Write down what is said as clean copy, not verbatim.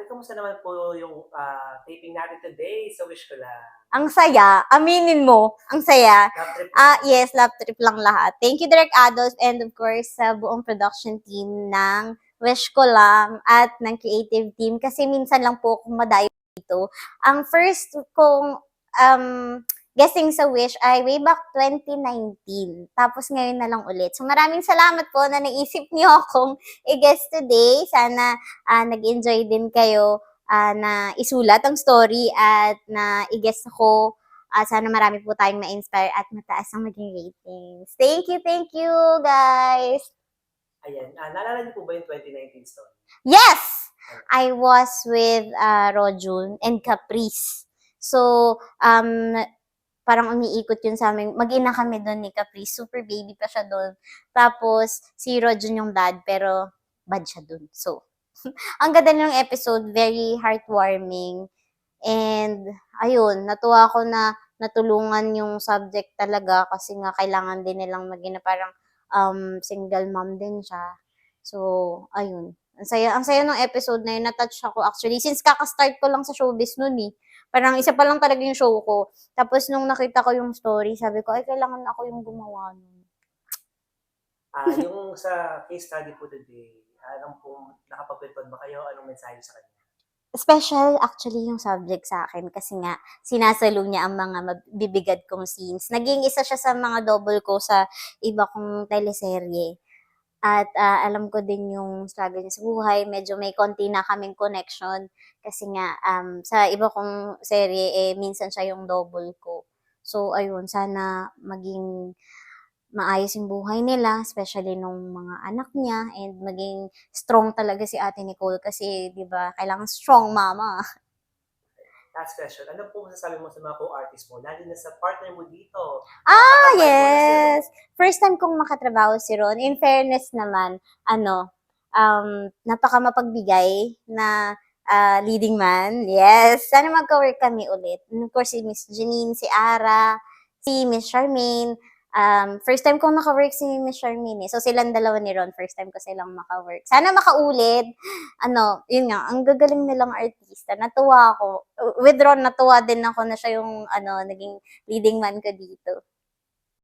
kamusta naman po yung taping natin today sa Wish Ko Lang? Ang saya. Aminin mo. Ang saya. Love trip Yes, love trip lang lahat. Thank you, Direk Adolf, and of course, sa buong production team ng Wish Ko Lang at ng creative team. Kasi minsan lang po akong madayo dito. Ang first kong guessing sa Wish ay way back 2019. Tapos ngayon na lang ulit. So maraming salamat po na naisip niyo akong i-guest today. Sana nag-enjoy din kayo na isulat ang story at na i-guess ako. Sana marami po tayong ma-inspire at mataas ang maging ratings. Thank you, guys! Ayan, naalala niyo po ba yung 2019 story? Yes! I was with Rojun and Caprice. So, parang umiikot yun sa amin. Mag-ina kami doon ni Caprice. Super baby pa siya doon. Tapos, si Rojun yung dad, pero bad siya doon. So, ang ganda ng episode, very heartwarming. And, ayun, natuwa ako na natulungan yung subject talaga kasi nga kailangan din nilang maging na parang single mom din siya. So, ayun. Ang saya ng episode na yun, na-touch ako actually. Since kaka-start ko lang sa showbiz nun eh. Parang isa pa lang talaga yung show ko. Tapos nung nakita ko yung story, sabi ko, ay, kailangan ako yung gumawa nun. Yung sa case study po today, anong po, nakapag-report ba kayo? Anong mensahe sa kanya? Special actually yung subject sa akin kasi nga sinasalo niya ang mga mabibigat kong scenes. Naging isa siya sa mga double ko sa iba kong teleserye. At alam ko din yung struggle niya sa buhay. Medyo may konti na kaming connection kasi nga sa iba kong serye minsan siya yung double ko. So ayun, sana maging maayos yung buhay nila, especially nung mga anak niya, and maging strong talaga si Ate Nicole kasi, di ba, kailangan strong mama. Last question, ano po masasabi mo sa mga co-artist mo? Lalo na sa partner mo dito. Yes! First time kong makatrabaho si Ron. In fairness naman, napaka mapagbigay na leading man. Yes! Sana magka-work kami ulit. And of course, si Miss Janine, si Ara, si Miss Charmaine. First time kong naka-work si Miss Charmaine. So, silang dalawa ni Ron. First time ko silang maka-work. Sana makaulit. Yun nga, ang gagaling nilang artista. Natuwa ako. With Ron, natuwa din ako na siya yung, naging leading man ko dito.